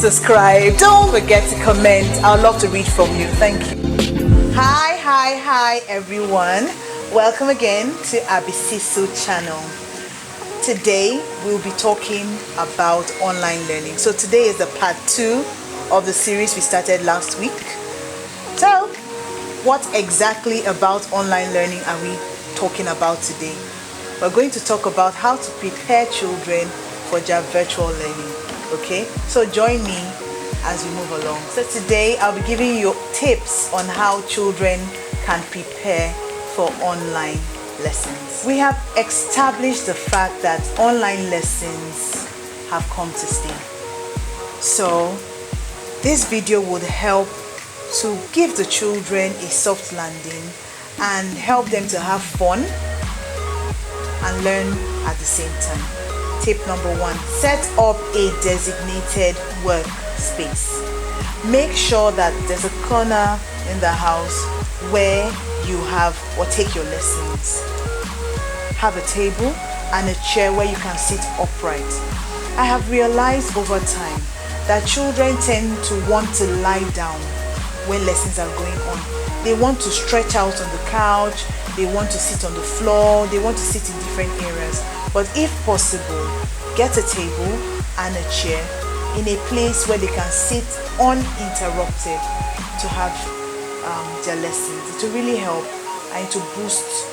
subscribe. Don't forget to comment. I'd love to read from you. Thank you. Hi everyone. Welcome again to Abisisu channel. Today we'll be talking about online learning. So today is the part 2 of the series we started last week. So what exactly about online learning are we talking about today? We're going to talk about how to prepare children for their virtual learning. Okay, so join me as we move along. So today I'll be giving you tips on how children can prepare for online lessons. We have established the fact that online lessons have come to stay. So this video would help to give the children a soft landing and help them to have fun and learn at the same time. Tip number 1, set up a designated workspace. Make sure that there's a corner in the house where you have or take your lessons. Have a table and a chair where you can sit upright. I have realized over time that children tend to want to lie down when lessons are going on. They want to stretch out on the couch, they want to sit on the floor, they want to sit in different areas. But if possible, get a table and a chair in a place where they can sit uninterrupted to have their lessons. It will really help and to boost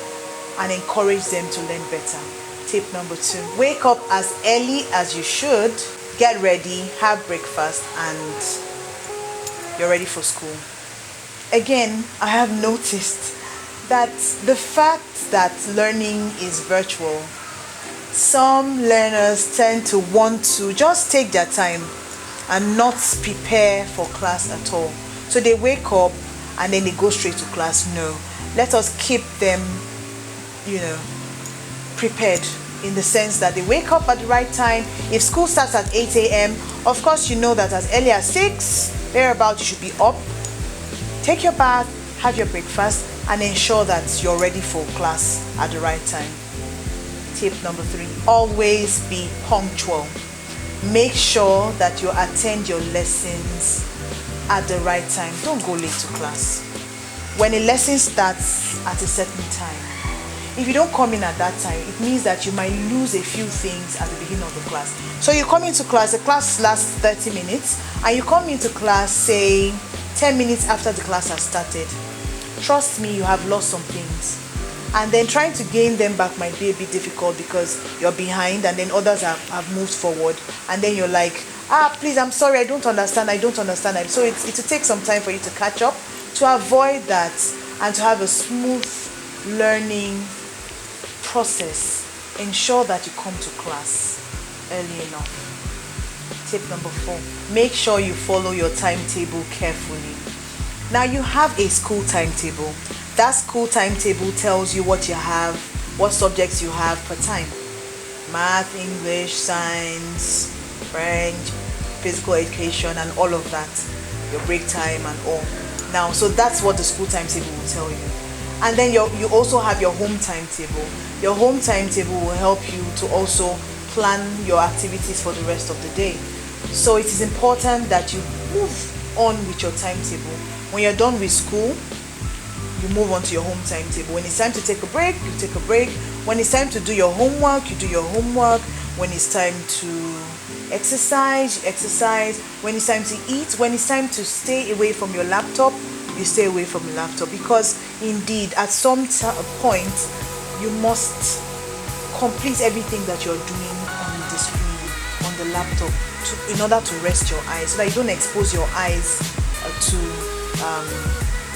and encourage them to learn better. Tip number 2, wake up as early as you should, get ready, have breakfast, and you're ready for school. Again, I have noticed that the fact that learning is virtual, some learners tend to want to just take their time and not prepare for class at all. So they wake up and then they go straight to class. No, let us keep them, prepared in the sense that they wake up at the right time. If school starts at 8 a.m., of course you know that as early as 6, thereabout, you should be up. Take your bath, have your breakfast, and ensure that you're ready for class at the right time. Tip number 3, always be punctual. Make sure that you attend your lessons at the right time. Don't go late to class. When a lesson starts at a certain time, if you don't come in at that time, it means that you might lose a few things at the beginning of the class. So you come into class, the class lasts 30 minutes, and you come into class, say, 10 minutes after the class has started. Trust me, you have lost some things. And then trying to gain them back might be a bit difficult because you're behind and then others have moved forward. And then you're like, please, I'm sorry, I don't understand. So it will take some time for you to catch up. To avoid that and to have a smooth learning process, ensure that you come to class early enough. Tip number 4, make sure you follow your timetable carefully. Now you have a school timetable. That school timetable tells you what you have, what subjects you have per time. Math, English, science, French, physical education, and all of that. Your break time and all. Now, so that's what the school timetable will tell you. And then you also have your home timetable. Your home timetable will help you to also plan your activities for the rest of the day. So it is important that you move on with your timetable. When you're done with school, you move on to your home timetable. When it's time to take a break, you take a break. When it's time to do your homework, you do your homework. When it's time to exercise, you exercise. When it's time to eat, when it's time to stay away from your laptop, you stay away from your laptop. Because indeed, at some point, you must complete everything that you're doing on the screen, on the laptop, in order to rest your eyes, so that you don't expose your eyes to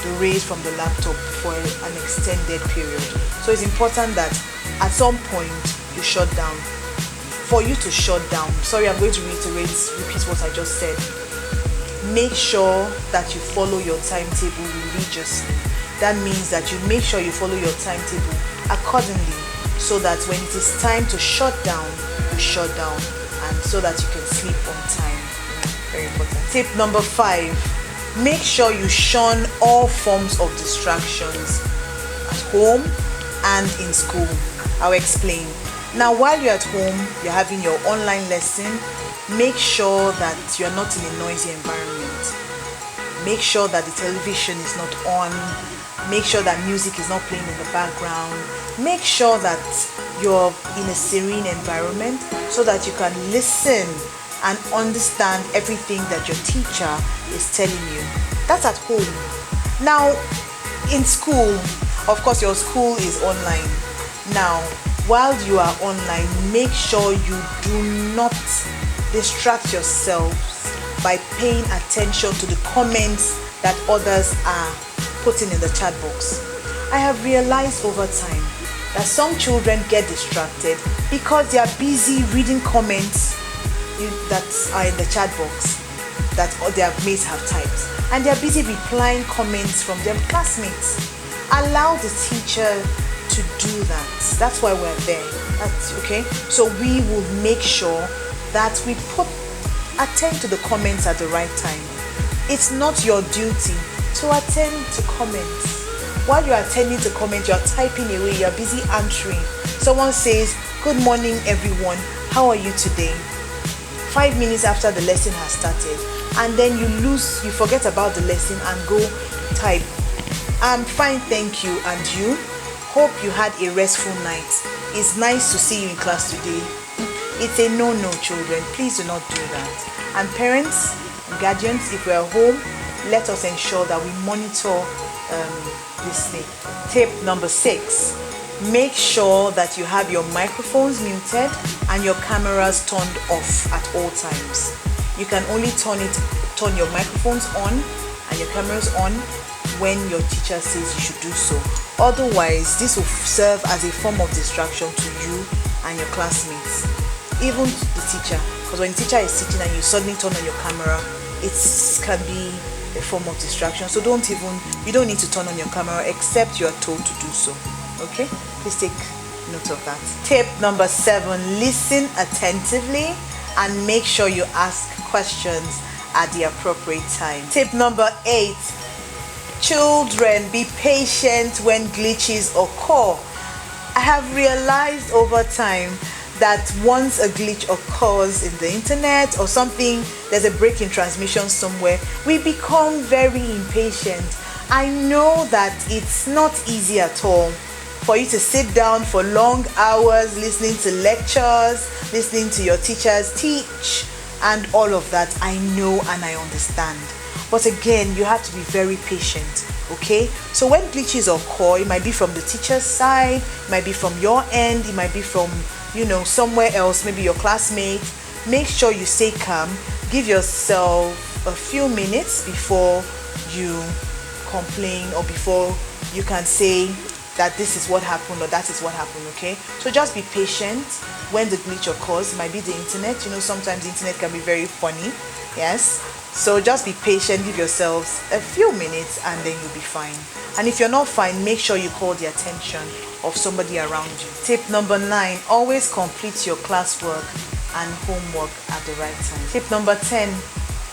the rays from the laptop for an extended period. So it's important that at some point you shut down. For you to shut down, sorry, I'm going to repeat what I just said. Make sure that you follow your timetable religiously. That means that you make sure you follow your timetable accordingly, so that when it is time to shut down, you shut down, and so that you can sleep on time. Very important. Tip number 5, make sure you shun all forms of distractions at home and in school. I'll explain. Now, while you're at home, you're having your online lesson, make sure that you're not in a noisy environment. Make sure that the television is not on. Make sure that music is not playing in the background. Make sure that you're in a serene environment so that you can listen and understand everything that your teacher is telling you. That's at home. Now, in school, of course, your school is online. Now, while you are online, make sure you do not distract yourselves by paying attention to the comments that others are putting in the chat box. I have realized over time that some children get distracted because they are busy reading comments that are in the chat box that their mates have typed, and they are busy replying comments from their classmates. Allow the teacher to do that. That's why we're there. That's okay. So we will make sure that we attend to the comments at the right time. It's not your duty to attend to comments. While you're attending to comments, you're typing away, you're busy answering. Someone says, "Good morning, everyone. How are you today?" 5 minutes after the lesson has started, and then you forget about the lesson and go type, "I'm fine, thank you, and you? Hope you had a restful night. It's nice to see you in class today." It's a no-no, children. Please do not do that. And parents and guardians, if we're home, let us ensure that we monitor this thing. Tip number 6. Make sure that you have your microphones muted and your cameras turned off at all times. You can only turn your microphones on and your cameras on when your teacher says you should do so. Otherwise, this will serve as a form of distraction to you and your classmates, even the teacher. Because when the teacher is sitting and you suddenly turn on your camera, it can be a form of distraction. So you don't need to turn on your camera except you are told to do so. Okay? Please take note of that. Tip number 7, listen attentively and make sure you ask questions at the appropriate time. Tip number 8, children, be patient when glitches occur. I have realized over time that once a glitch occurs in the internet or something, there's a break in transmission somewhere, we become very impatient. I know that it's not easy at all for you to sit down for long hours listening to lectures, listening to your teachers teach, and all of that. I know and I understand. But again, you have to be very patient, okay? So when glitches occur, it might be from the teacher's side, it might be from your end, it might be from, somewhere else, maybe your classmate. Make sure you stay calm. Give yourself a few minutes before you complain or before you can say that this is what happened or that is what happened, okay? So just be patient when the glitch occurs. It might be the internet. Sometimes the internet can be very funny, yes? So just be patient, give yourselves a few minutes and then you'll be fine. And if you're not fine, make sure you call the attention of somebody around you. Tip number 9, always complete your classwork and homework at the right time. Tip number 10,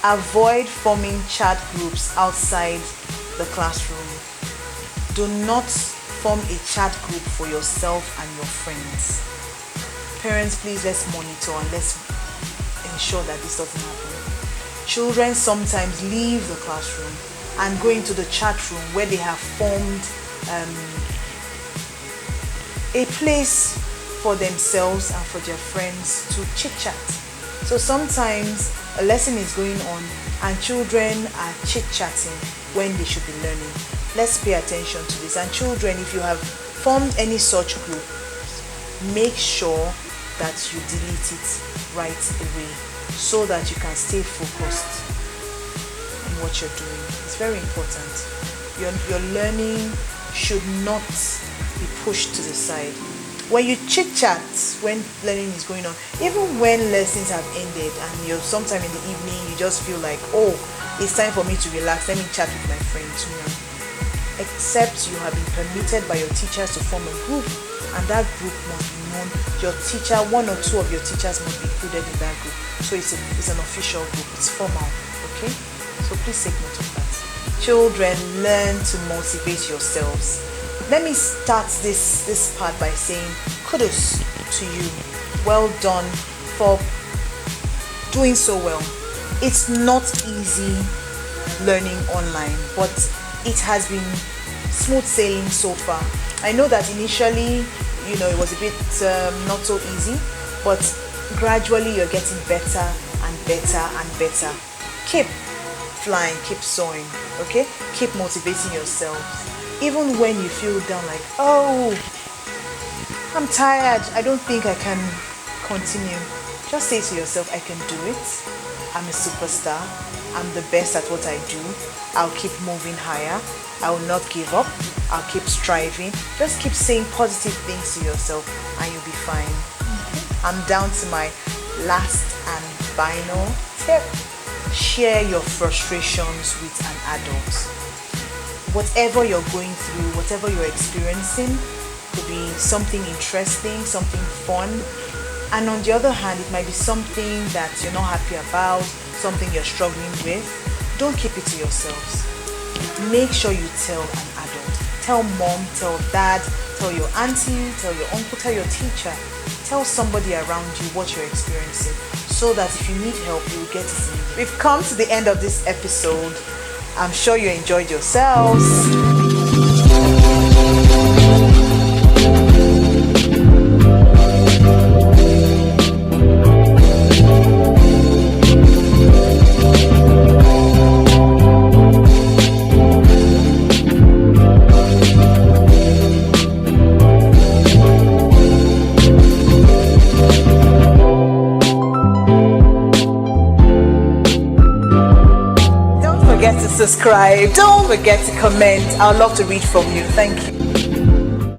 avoid forming chat groups outside the classroom. Do not form a chat group for yourself and your friends. Parents, please, let's monitor and let's ensure that this doesn't happen. Children sometimes leave the classroom and go into the chat room where they have formed a place for themselves and for their friends to chit-chat. So sometimes a lesson is going on and children are chit-chatting when they should be learning. Let's pay attention to this. And children, if you have formed any such group, make sure that you delete it right away so that you can stay focused on what you're doing. It's very important. Your learning should not be pushed to the side. When you chit-chat, when learning is going on, even when lessons have ended and you're sometime in the evening, you just feel like, oh, it's time for me to relax, let me chat with my friends. Except you have been permitted by your teachers to form a group, and that group must be known. Your teacher, one or two of your teachers must be included in that group. So it's an official group, it's formal, okay? So please take note of that. Children, learn to motivate yourselves. Let me start this part by saying kudos to you. Well done for doing so well. It's not easy learning online, but it has been smooth sailing so far. I know that initially, it was a bit not so easy, but gradually you're getting better and better and better. Keep flying, keep soaring, okay? Keep motivating yourself. Even when you feel down, like, oh, I'm tired, I don't think I can continue. Just say to yourself, I can do it. I'm a superstar. I'm the best at what I do. I'll keep moving higher. I will not give up. I'll keep striving. Just keep saying positive things to yourself and you'll be fine. I'm down to my last and final tip. Share your frustrations with an adult. Whatever you're going through, whatever you're experiencing, could be something interesting, something fun. And on the other hand, it might be something that you're not happy about, something you're struggling with. Don't keep it to yourselves. Make sure you tell an adult. Tell mom, tell dad, tell your auntie, tell your uncle, tell your teacher. Tell somebody around you what you're experiencing, so that if you need help, you will get it immediately. We've come to the end of this episode. I'm sure you enjoyed yourselves. Don't forget to subscribe. Don't forget to comment. I'd love to read from you. Thank you.